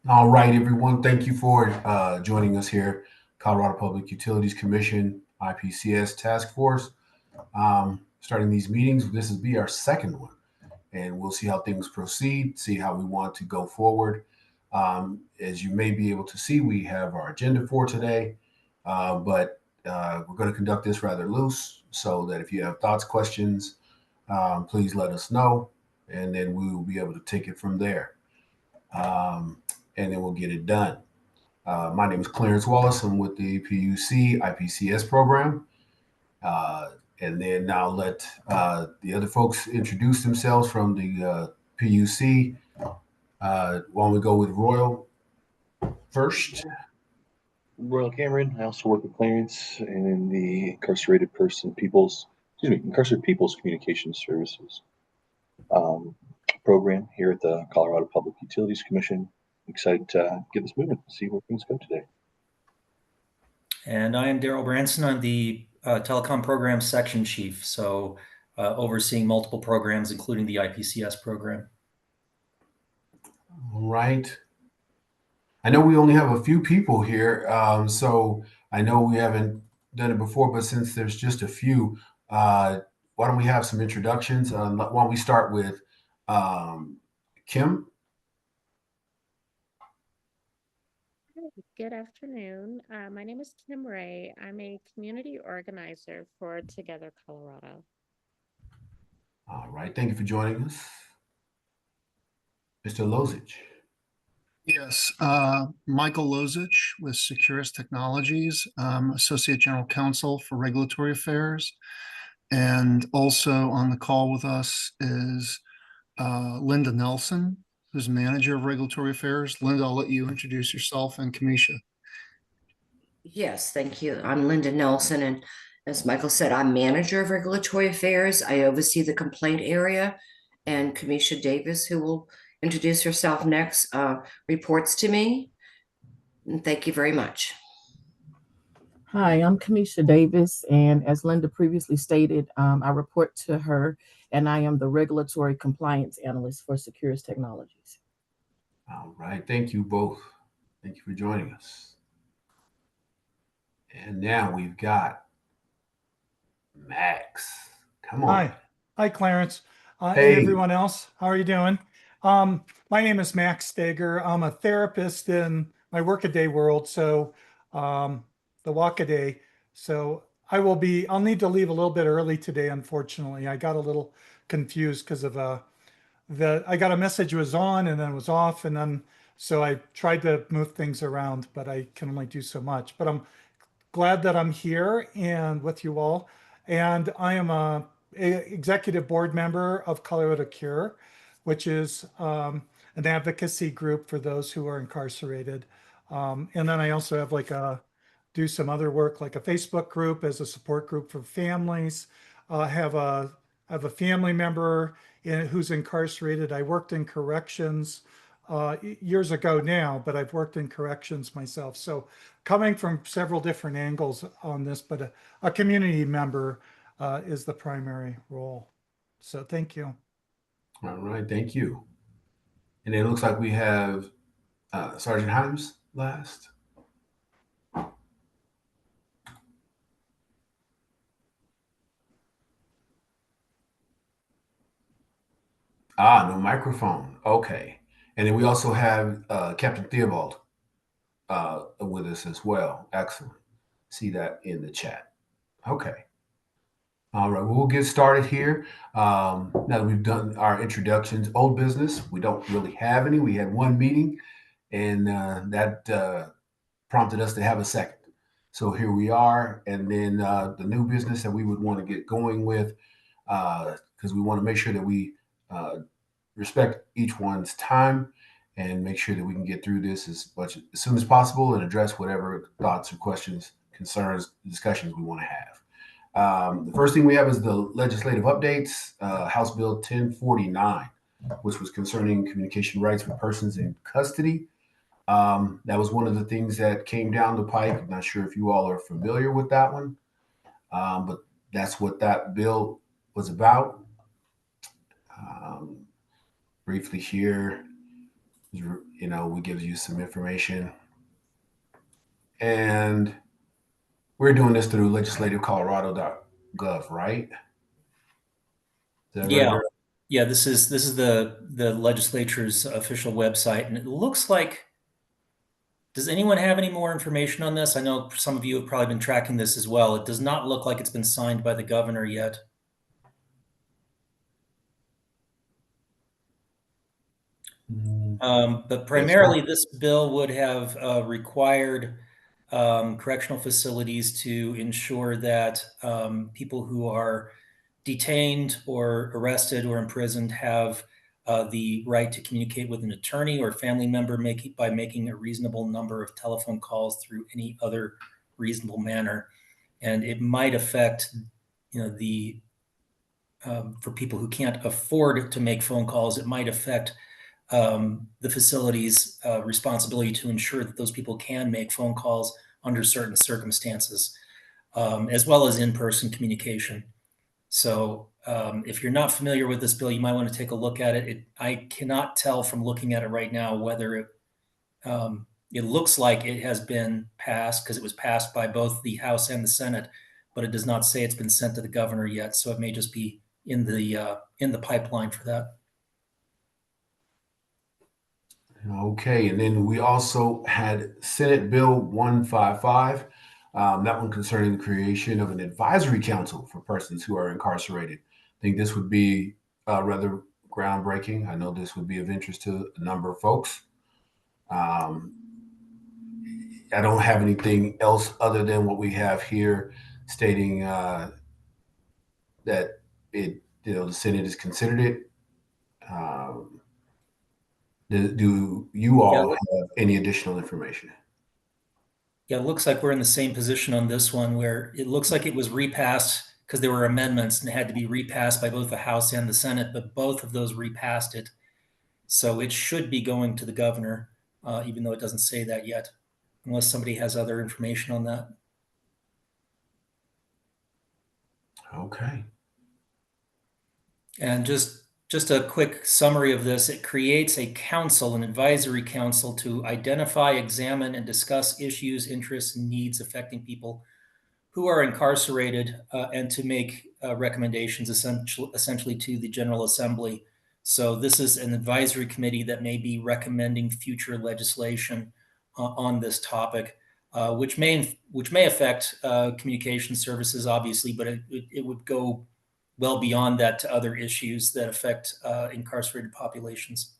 All right, everyone. Thank you for joining us here, Colorado Public Utilities Commission, IPCS Task Force. Starting these meetings, this will be our second one, and we'll see how things proceed, see how we want to go forward. As you may be able to see, we have our agenda for today, but we're going to conduct this rather loose so that if you have thoughts, questions, please let us know, and then we will be able to take it from there. Um, and then we'll get it done. My name is Clarence Wallace. I'm with the PUC IPCS program. Uh, and then I'll let the other folks introduce themselves from the PUC. Why don't we go with Royal first? Royal Cameron. I also work with Clarence in the Incarcerated People's Communication Services program here at the Colorado Public Utilities Commission. Excited to get this moving, see where things go today. And I am Daryl Branson. I'm the Telecom Program Section Chief, so overseeing multiple programs, including the IPCS program. All right. I know we only have a few people here, so I know we haven't done it before, but since there's just a few, why don't we have some introductions? Why don't we start with Kim? Good afternoon. My name is Kim Ray. I'm a community organizer for Together Colorado. All right. Thank you for joining us. Mr. Lozich. Yes, Michael Lozich with Securus Technologies, Associate General Counsel for Regulatory Affairs. And also on the call with us is Linda Nelson, who's Manager of Regulatory Affairs. Linda, I'll let you introduce yourself and Kamisha. Yes, thank you. I'm Linda Nelson, and as Michael said, I'm Manager of Regulatory Affairs. I oversee the complaint area, and Kamisha Davis, who will introduce herself next, reports to me. And thank you very much. Hi, I'm Kamisha Davis, and as Linda previously stated, I report to her, and I am the Regulatory Compliance Analyst for Securus Technologies. All right. Thank you both. Thank you for joining us. And now we've got Max. Come on. Hi, Clarence. Hey. And everyone else. How are you doing? My name is Max Steger. I'm a therapist in my workaday world, so the walk-a-day. So I'll need to leave a little bit early today, unfortunately. I got a little confused because of I got a message was on and then it was off, and then so I tried to move things around, but I can only do so much. But I'm glad that I'm here and with you all. And I am a executive board member of Colorado Cure, which is an advocacy group for those who are incarcerated. And then I also have do some other work, like a Facebook group as a support group for families. I have a family member who's incarcerated. I worked in corrections years ago now, but I've worked in corrections myself. So coming from several different angles on this, but a community member is the primary role. So thank you. All right. Thank you. And it looks like we have Sergeant Himes last. No microphone. Okay. And then we also have Captain Theobald with us as well. Excellent. See that in the chat. Okay. All right. We'll get started here. Now that we've done our introductions, old business, we don't really have any. We had one meeting, and that prompted us to have a second. So here we are. And then the new business that we would want to get going with, because we want to make sure that we respect each one's time and make sure that we can get through this as soon as possible and address whatever thoughts or questions, concerns, discussions we want to have. The first thing we have is the legislative updates, House Bill 1049, which was concerning communication rights for persons in custody. That was one of the things that came down the pike. I'm not sure if you all are familiar with that one, but that's what that bill was about. Briefly here, You know, we give you some information. And we're doing this through legislativecolorado.gov, right? Is that right, Yeah. Daryl? Yeah, this is the legislature's official website, and it looks like. Does anyone have any more information on this? I know some of you have probably been tracking this as well. It does not look like it's been signed by the governor yet. But primarily, this bill would have required correctional facilities to ensure that people who are detained or arrested or imprisoned have the right to communicate with an attorney or family member by making a reasonable number of telephone calls through any other reasonable manner. And it might affect, the for people who can't afford to make phone calls, it might affect the facility's responsibility to ensure that those people can make phone calls under certain circumstances, as well as in-person communication. So if you're not familiar with this bill, you might want to take a look at it. I cannot tell from looking at it right now whether it looks like it has been passed because it was passed by both the House and the Senate, but it does not say it's been sent to the governor yet. So it may just be in the pipeline for that. Okay, and then we also had Senate Bill 155, that one concerning the creation of an advisory council for persons who are incarcerated. I think this would be rather groundbreaking. I know this would be of interest to a number of folks. Um, I don't have anything else other than what we have here stating that the Senate has considered it. Um, do you all have any additional information? Yeah, it looks like we're in the same position on this one where it looks like it was repassed because there were amendments and it had to be repassed by both the House and the Senate, but both of those repassed it. So it should be going to the governor, even though it doesn't say that yet, unless somebody has other information on that. Okay. And just a quick summary of this, it creates a council, an advisory council to identify, examine, and discuss issues, interests, and needs affecting people who are incarcerated and to make recommendations essentially to the General Assembly. So this is an advisory committee that may be recommending future legislation on this topic, which may affect communication services, obviously, but it would go well beyond that to other issues that affect incarcerated populations.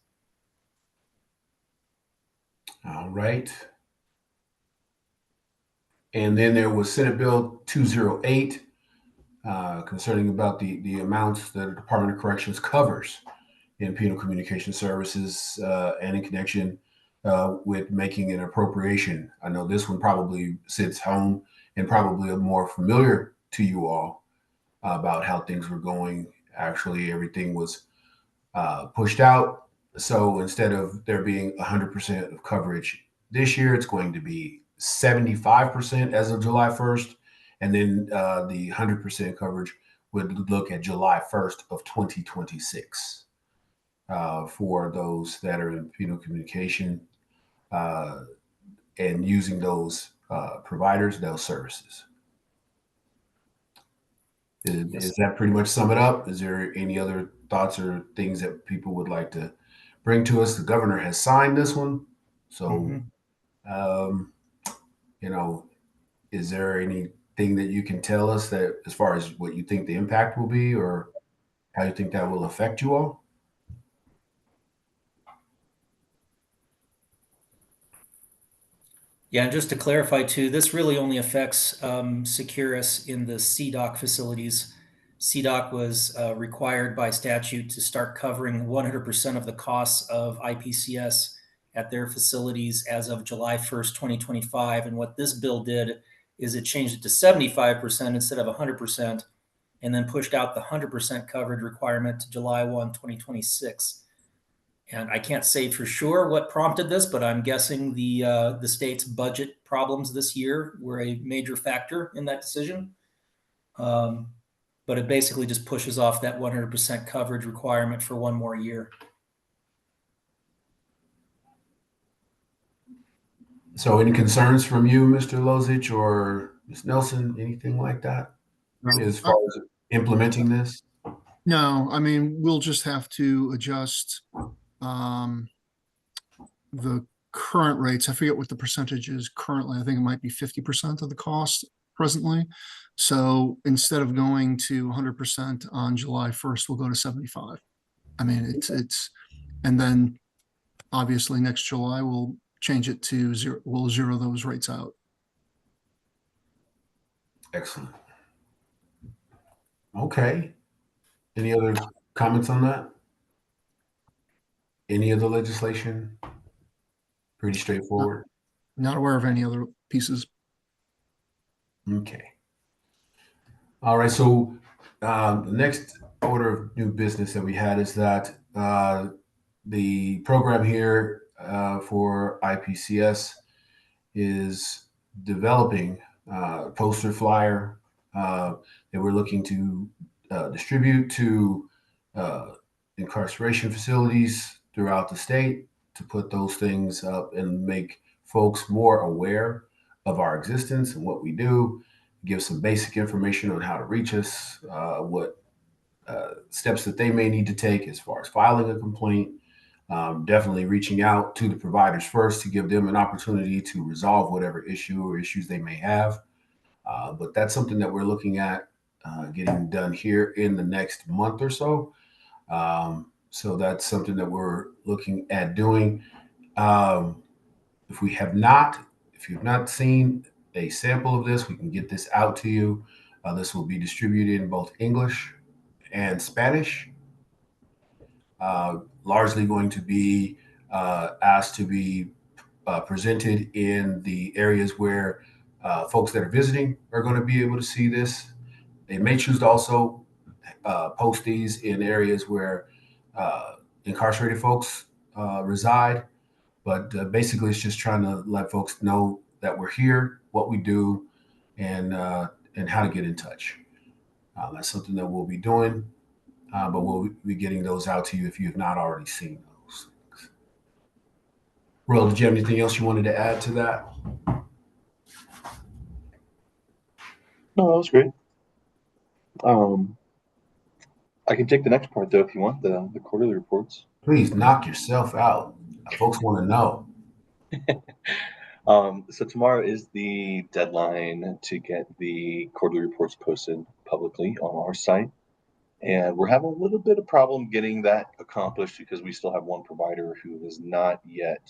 All right. And then there was Senate Bill 208 concerning about the amounts that the Department of Corrections covers in penal communication services and in connection with making an appropriation. I know this one probably sits home and probably more familiar to you all about how things were going. Actually, everything was pushed out. So instead of there being 100% of coverage this year, it's going to be 75% as of July 1st. And then the 100% coverage would look at July 1st of 2026 for those that are in penal communication and using those providers, those services. Is that pretty much sum it up? Is there any other thoughts or things that people would like to bring to us? The governor has signed this one. So, is there anything that you can tell us that as far as what you think the impact will be or how you think that will affect you all? Yeah, and just to clarify too, this really only affects Securus in the CDOC facilities. CDOC was required by statute to start covering 100% of the costs of IPCS at their facilities as of July 1st, 2025. And what this bill did is it changed it to 75% instead of 100%, and then pushed out the 100% coverage requirement to July 1, 2026. And I can't say for sure what prompted this, but I'm guessing the state's budget problems this year were a major factor in that decision. But it basically just pushes off that 100% coverage requirement for one more year. So any concerns from you, Mr. Lozich or Ms. Nelson, anything like that as far as implementing this? No, I mean, we'll just have to adjust um, the current rates. I forget what the percentage is currently. I think it might be 50% of the cost presently. So instead of going to 100% on July 1st, we'll go to 75. I mean, and then obviously next July, we'll change it to zero. We'll zero those rates out. Excellent. Okay. Any other comments on that? Any other legislation? Pretty straightforward. Not aware of any other pieces. Okay. All right. So the next order of new business that we had is that the program here for IPCS is developing a poster flyer that we're looking to distribute to uh, incarceration facilities throughout the state to put those things up and make folks more aware of our existence and what we do, give some basic information on how to reach us, what steps that they may need to take as far as filing a complaint. Definitely reaching out to the providers first to give them an opportunity to resolve whatever issue or issues they may have. But that's something that we're looking at getting done here in the next month or so. So that's something that we're looking at doing. Um, if we have not, if you've not seen a sample of this, we can get this out to you. This will be distributed in both English and Spanish. Largely going to be asked to be presented in the areas where folks that are visiting are going to be able to see this. They may choose to also post these in areas where incarcerated folks reside, but basically it's just trying to let folks know that we're here, what we do, and how to get in touch. That's something that we'll be doing, but we'll be getting those out to you if you have not already seen those things. Will, did you have anything else you wanted to add to that? No, that was great. I can take the next part though if you want the quarterly reports. Please knock yourself out. Folks want to know. So tomorrow is the deadline to get the quarterly reports posted publicly on our site. And we're having a little bit of problem getting that accomplished because we still have one provider who has not yet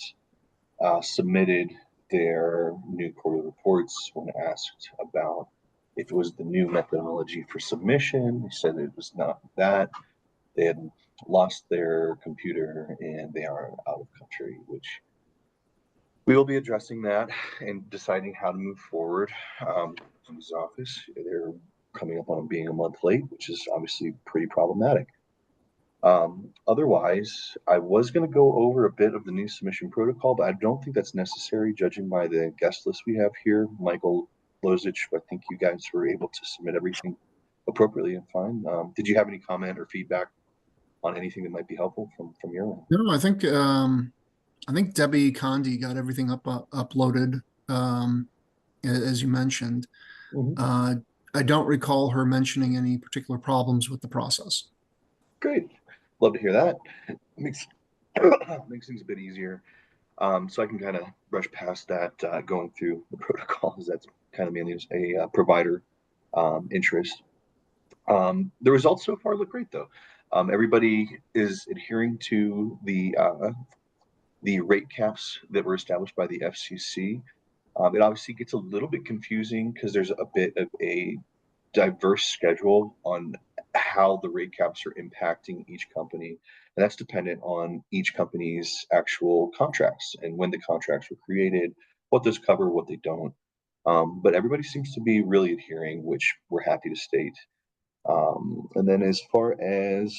submitted their new quarterly reports when asked about if it was the new methodology for submission. They said it was not that. They had lost their computer and they are out of country, which we will be addressing that and deciding how to move forward. From his office, they're coming up on being a month late, which is obviously pretty problematic. Otherwise, I was going to go over a bit of the new submission protocol, but I don't think that's necessary, judging by the guest list we have here. Michael Lozich, I think you guys were able to submit everything appropriately and fine. Did you have any comment or feedback on anything that might be helpful from your end? No, I think Debbie Condi got everything uploaded, as you mentioned. Mm-hmm. I don't recall her mentioning any particular problems with the process. Great. Love to hear that. Makes makes things a bit easier. So I can kind of brush past that going through the protocols. That's kind of mainly a provider interest. The results so far look great, though. Everybody is adhering to the rate caps that were established by the FCC. It obviously gets a little bit confusing because there's a bit of a diverse schedule on how the rate caps are impacting each company. And that's dependent on each company's actual contracts and when the contracts were created, what those cover, what they don't. But everybody seems to be really adhering, which we're happy to state. And then as far as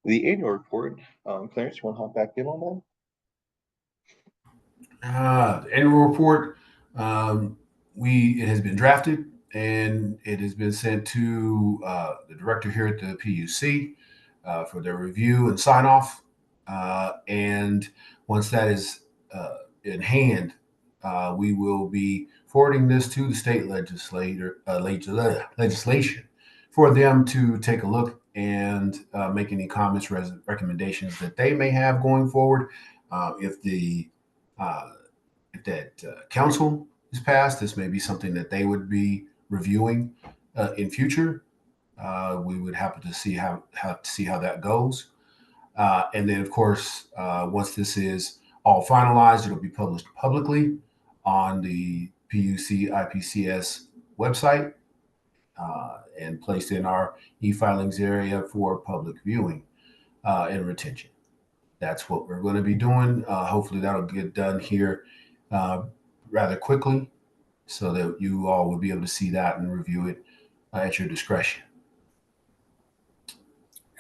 the annual report, Clarence, you want to hop back in on Annual report. It has been drafted and it has been sent to the director here at the PUC for their review and sign off. And once that is in hand, we will be forwarding this to the state legislation for them to take a look and make any comments, recommendations that they may have going forward. If the if that council is passed, this may be something that they would be reviewing in future. We would have to see how that goes. And then, of course, once this is all finalized, it'll be published publicly on the PUC IPCS website and placed in our e-filings area for public viewing and retention. That's what we're going to be doing. Hopefully, that'll get done here rather quickly so that you all will be able to see that and review it at your discretion.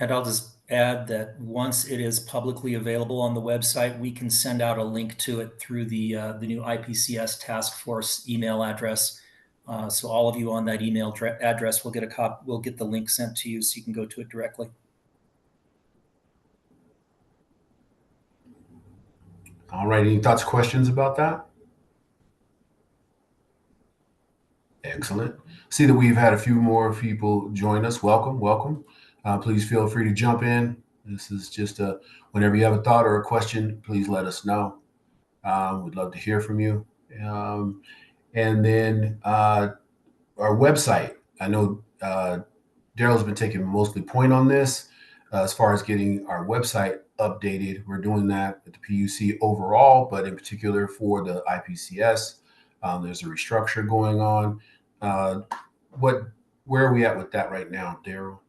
And I'll just add that once it is publicly available on the website, we can send out a link to it through the new IPCS task force email address. So all of you on that email address will get a copy. We'll get the link sent to you so you can go to it directly. All right. Any thoughts, questions about that? Excellent. See that we've had a few more people join us. Welcome, welcome. Please feel free to jump in. This is just whenever you have a thought or a question, please let us know. We'd love to hear from you. And then our website. I know Daryl's been taking mostly point on this as far as getting our website updated. We're doing that at the PUC overall, but in particular for the IPCS. There's a restructure going on. Where are we at with that right now, Daryl?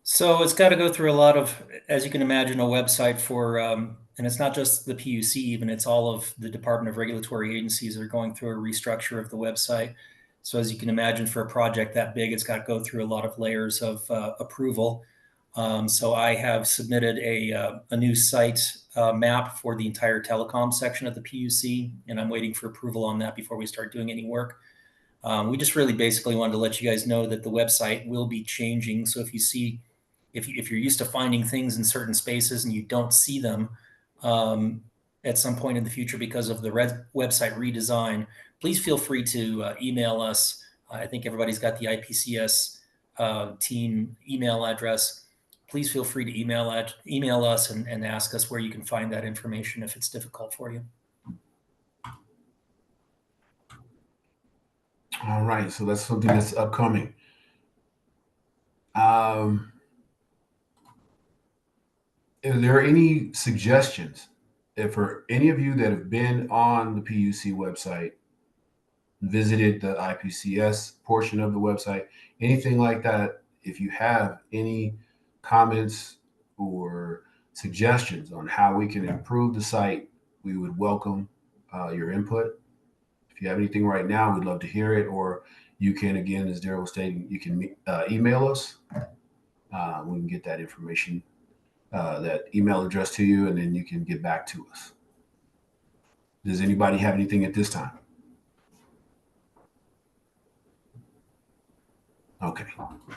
So it's got to go through a lot of, as you can imagine, a website for, and it's not just the PUC, even it's all of the Department of Regulatory agencies are going through a restructure of the website. So as you can imagine, for a project that big, it's got to go through a lot of layers of approval. So I have submitted a new site map for the entire telecom section of the PUC, and I'm waiting for approval on that before we start doing any work. We just really basically wanted to let you guys know that the website will be changing. So if you see, if you're used to finding things in certain spaces and you don't see them at some point in the future because of the website redesign, please feel free to email us. I think everybody's got the IPCS team email address. Please feel free to email us and ask us where you can find that information if it's difficult for you. All right, so that's something that's upcoming. Is there any suggestions if for any of you that have been on the PUC website, visited the IPCS portion of the website, anything like that? If you have any comments or suggestions on how we can improve the site, we would welcome your input. If you have anything right now, we'd love to hear it. Or you can, again, as Daryl was stating, you can email us. We can get that information, that email address to you, and then you can get back to us. Does anybody have anything at this time? Okay.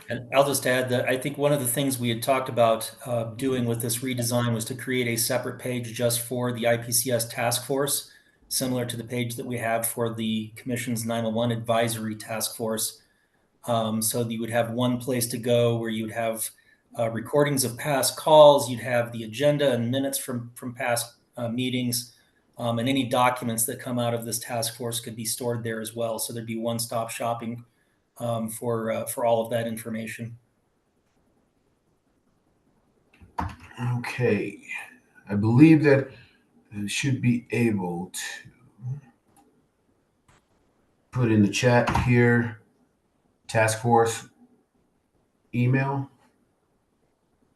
And I'll just add that I think one of the things we had talked about doing with this redesign was to create a separate page just for the IPCS task force, similar to the page that we have for the Commission's 911 advisory task force. So that you would have one place to go where you would have recordings of past calls, you'd have the agenda and minutes from past meetings, and any documents that come out of this task force could be stored there as well. So there'd be one-stop shopping for all of that information. Okay. I believe that I should be able to put in the chat here, task force email,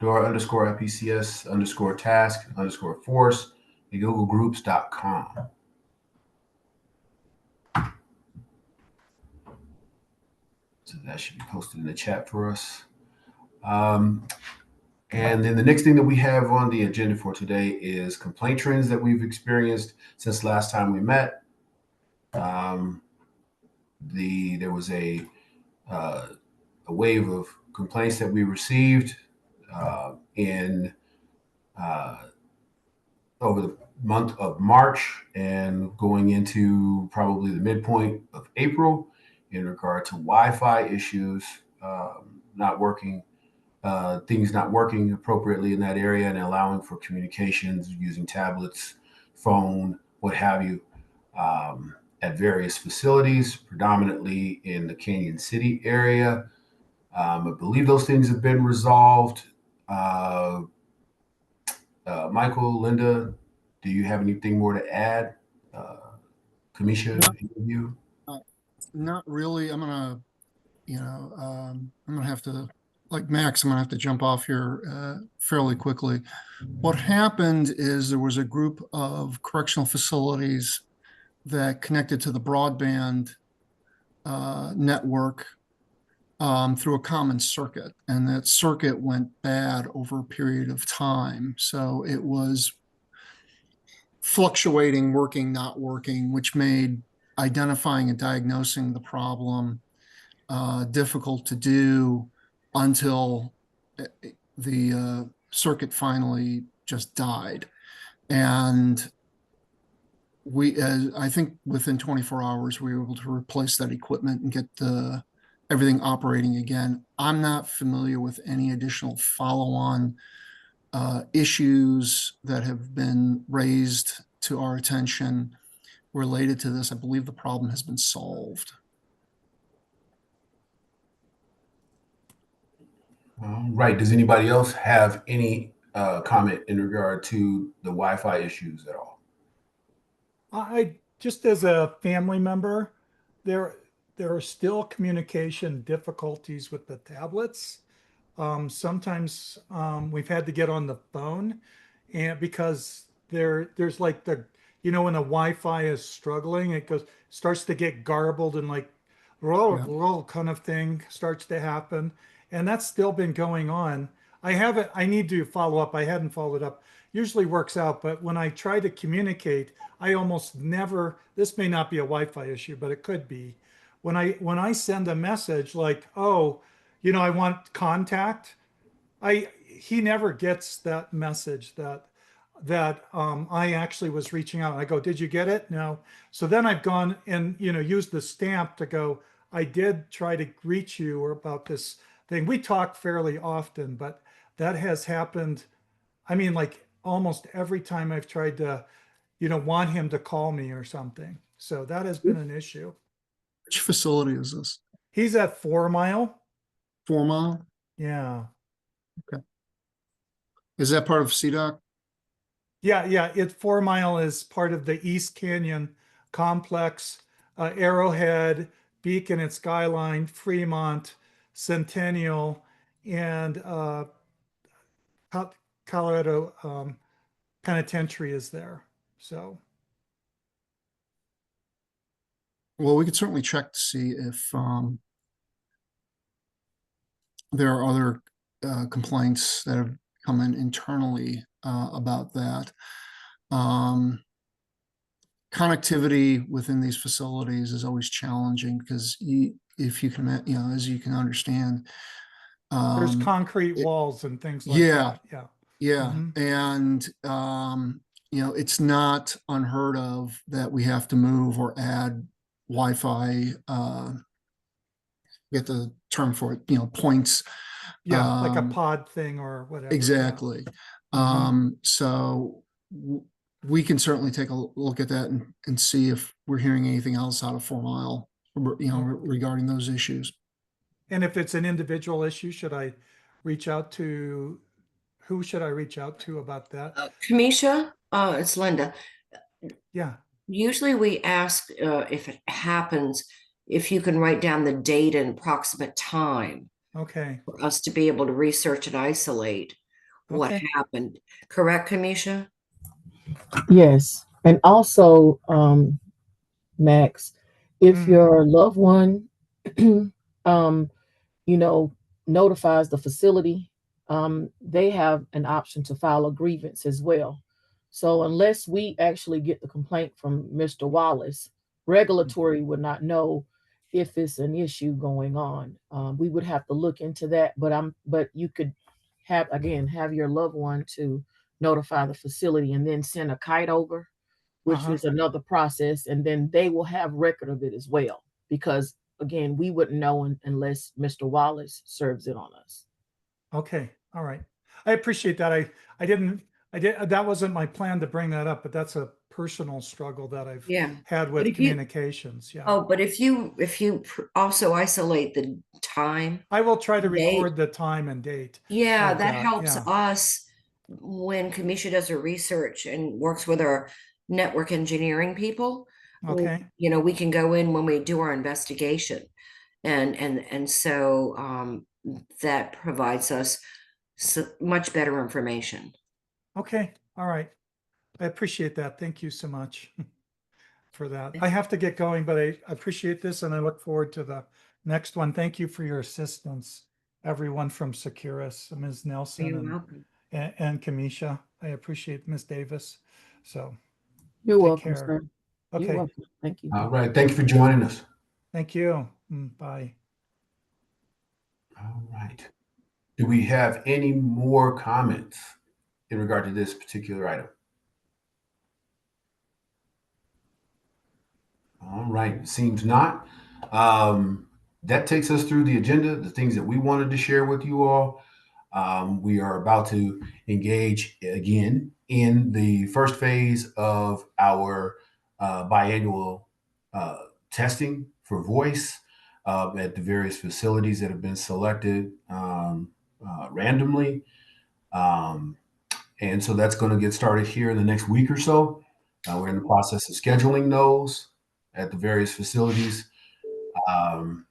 Dora_IPCS_task_force at googlegroups.com. So that should be posted in the chat for us. And then the next thing that we have on the agenda for today is complaint trends that we've experienced since last time we met. There was a wave of complaints that we received over month of March and going into probably the midpoint of April in regard to Wi-Fi issues not working, things not working appropriately in that area and allowing for communications using tablets, phone, what have you, at various facilities, predominantly in the Canyon City area. I believe those things have been resolved. Uh, Michael, Linda, do you have anything more to add? Uh, Kamisha, Not, any of you? not really. I'm gonna have to, like Max, I'm gonna have to jump off here fairly quickly. What happened is there was a group of correctional facilities that connected to the broadband network through a common circuit, and that circuit went bad over a period of time. So it was fluctuating, working, not working, which made identifying and diagnosing the problem difficult to do until the circuit finally just died. And I think within 24 hours, we were able to replace that equipment and get everything operating again. I'm not familiar with any additional follow-on issues that have been raised to our attention related to this. I believe the problem has been solved. Right. Does anybody else have any comment in regard to the Wi-Fi issues at all? I just as a family member, there there are still communication difficulties with the tablets. Sometimes we've had to get on the phone, and because there's like when the Wi-Fi is struggling, it starts to get garbled and like Yeah. roll kind of thing starts to happen, and that's still been going on. I haven't. I need to follow up. I hadn't followed up. Usually works out, but when I try to communicate, I almost never. This may not be a Wi-Fi issue, but it could be. When I send a message like, oh, I want contact. He never gets that message that I actually was reaching out. I go, did you get it? No. So then I've gone and used the stamp to go, I did try to reach you or about this thing. We talk fairly often, but that has happened. I mean, like almost every time I've tried to, want him to call me or something. So that has been an issue. Which facility is this? He's at 4 Mile. 4 Mile? Yeah. Okay. Is that part of CDOC? Yeah. 4 Mile is part of the East Canyon complex, Arrowhead, Beacon and Skyline, Fremont, Centennial, and Colorado Penitentiary is there. So Well, we could certainly check to see if there are other complaints that have come in internally about that. Connectivity within these facilities is always challenging because if you can, as you can understand, there's um, concrete it- walls and things like yeah, that. Yeah. yeah, Mhm. and it's not unheard of that we have to move or add Wi-Fi. Get the term for it, points. Yeah, like a Um, pod thing or whatever. exactly. So we can certainly take a look at that and see if we're hearing anything else out of 4 Mile, regarding those issues. And if it's an individual issue, who should I reach out to about that? Kamisha, it's Linda. Yeah. Usually we ask if it happens, if you can write down the date and approximate time Okay. for us to be able to research and isolate what Okay. happened. Correct, Kamisha? Yes. And also, Max, if Mm, your loved one, um, you know, notifies the facility, they have an option to file a grievance as well. So unless we actually get the complaint from Mr. Wallace, regulatory would not know if it's an issue going on. We would have to look into that, but you could have your loved one to notify the facility and then send a kite over, which Uh-huh. was another process. And then they will have record of it as well. Because again, we wouldn't know unless Mr. Wallace serves it on us. Okay. All right. I appreciate that. I didn't, that wasn't my plan to bring that up, but that's a personal struggle that I've Yeah. had But with if you, communications. Yeah. oh, but if you also isolate the time, I will try to date, record the time and date yeah, of that that. helps Yeah. us when Kamisha does her research and works with our network engineering people. Okay. You know, we can go in when we do our investigation, and so that provides us much better information. Okay. All right. I appreciate that. Thank you so much for that. I have to get going, but I appreciate this and I look forward to the next one. Thank you for your assistance, everyone from Securus, Ms. Nelson You're welcome. and Kamisha. I appreciate Ms. Davis. So You're take welcome, care. sir. You're Okay. welcome. Thank you. All right. Thank you for joining us. Thank you. Bye. All right. Do we have any more comments in regard to this particular item? All right. Seems not. That takes us through the agenda, the things that we wanted to share with you all. We are about to engage again in the first phase of our biannual testing for voice at the various facilities that have been selected randomly. Um, and so that's going to get started here in the next week or so. We're in the process of scheduling those at the various facilities. Um,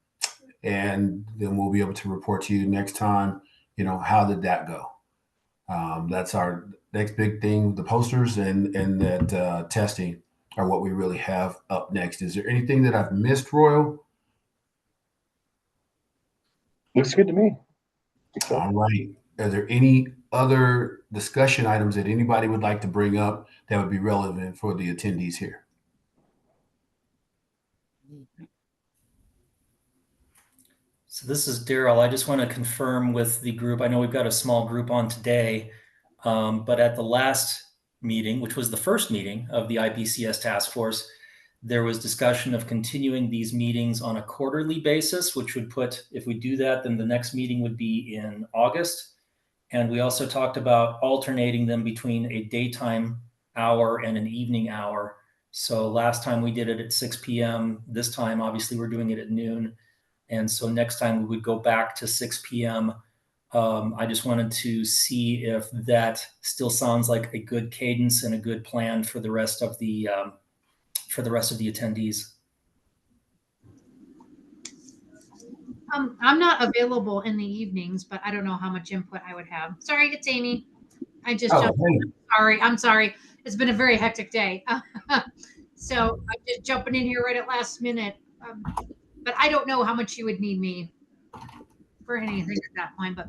and then we'll be able to report to you next time, how did that go? That's our next big thing. The posters and that testing are what we really have up next. Is there anything that I've missed, Royal? Looks good to me. So. All right. Are there any other discussion items that anybody would like to bring up that would be relevant for the attendees here? So this is Daryl. I just want to confirm with the group. I know we've got a small group on today, but at the last meeting, which was the first meeting of the IPCS task force, there was discussion of continuing these meetings on a quarterly basis, which would put, if we do that, then the next meeting would be in August. And we also talked about alternating them between a daytime hour and an evening hour. So last time we did it at 6 p.m. This time, obviously, we're doing it at noon. And so next time we would go back to 6 p.m. I just wanted to see if that still sounds like a good cadence and a good plan for the rest of the attendees. I'm not available in the evenings, but I don't know how much input I would have. Sorry, it's Amy. I just jumped. Hey. I'm sorry. It's been a very hectic day. So I'm just jumping in here right at last minute. But I don't know how much you would need me for anything at that point. But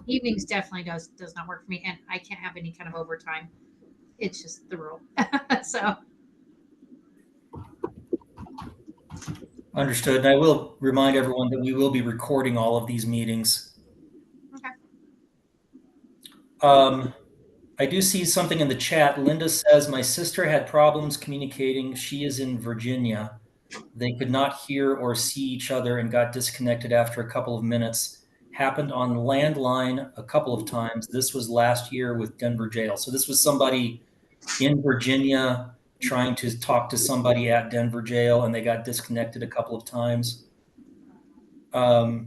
evenings definitely does not work for me, and I can't have any kind of overtime. It's just the rule. So. Understood. And I will remind everyone that we will be recording all of these meetings. Okay. I do see something in the chat. Linda says, my sister had problems communicating. She is in Virginia. They could not hear or see each other and got disconnected after a couple of minutes. Happened on landline a couple of times. This was last year with Denver jail. So this was somebody in Virginia trying to talk to somebody at Denver jail, and they got disconnected a couple of times. Royal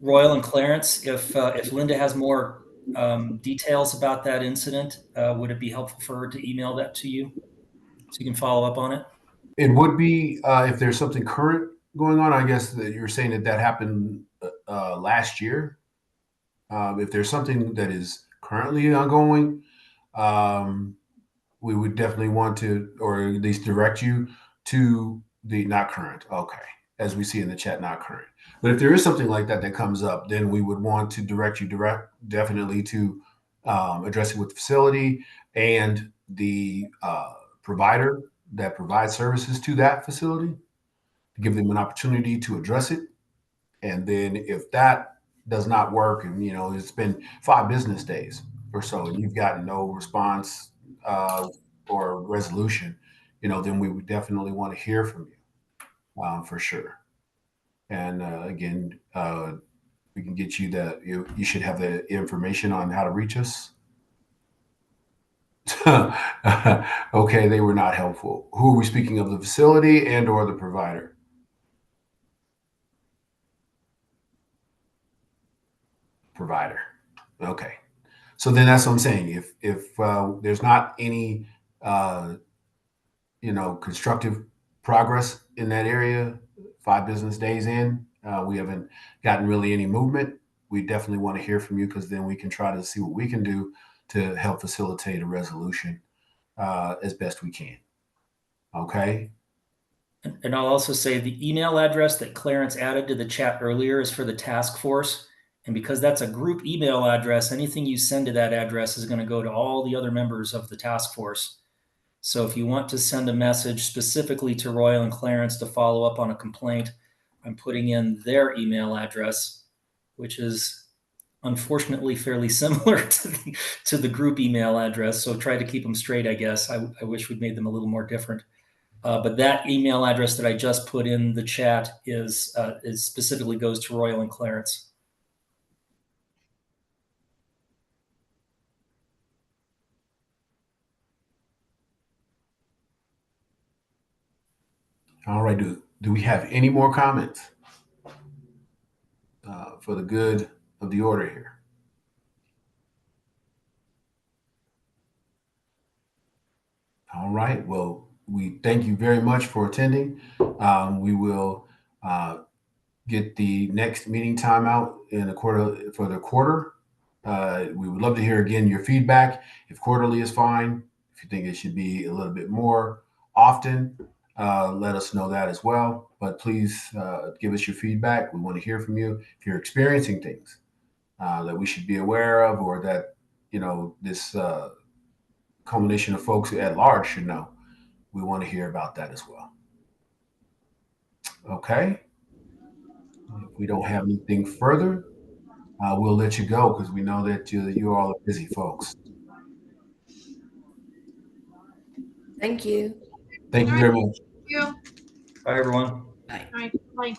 and Clarence, if Linda has more details about that incident, would it be helpful for her to email that to you so you can follow up on it? It would be if there's something current going on. I guess that you're saying that happened last year. If there's something that is currently ongoing, we would definitely want to, or at least direct you to the not current. Okay. As we see in the chat, not current. But if there is something like that comes up, then we would want to direct you definitely to address it with the facility and the provider that provides services to that facility, to give them an opportunity to address it. And then if that does not work, and it's been 5 business days, or so, and you've gotten no response or resolution, then we would definitely want to hear from you for sure. And again, we can get you you should have the information on how to reach us. Okay, they were not helpful. Who are we speaking of, the facility and or the provider? Provider. Okay. So then that's what I'm saying. If there's not any constructive progress in that area, 5 business days in, we haven't gotten really any movement. We definitely want to hear from you, because then we can try to see what we can do to help facilitate a resolution as best we can. Okay. And I'll also say the email address that Clarence added to the chat earlier is for the task force. And because that's a group email address, anything you send to that address is going to go to all the other members of the task force. So if you want to send a message specifically to Royal and Clarence to follow up on a complaint, I'm putting in their email address, which is unfortunately fairly similar to the group email address. So try to keep them straight, I guess. I wish we'd made them a little more different. But that email address that I just put in the chat is specifically goes to Royal and Clarence. All right. Do we have any more comments for the good of the order here? All right. Well, we thank you very much for attending. We will get the next meeting time out in a quarter for the quarter. We would love to hear again your feedback. If quarterly is fine, if you think it should be a little bit more often, let us know that as well. But please give us your feedback. We want to hear from you. If you're experiencing things that we should be aware of, or that this combination of folks at large should know, we want to hear about that as well. Okay. If we don't have anything further, we'll let you go, because we know that you all are busy folks. Thank you. Thank you very much. Thank you. Bye, everyone. Bye. All right, bye.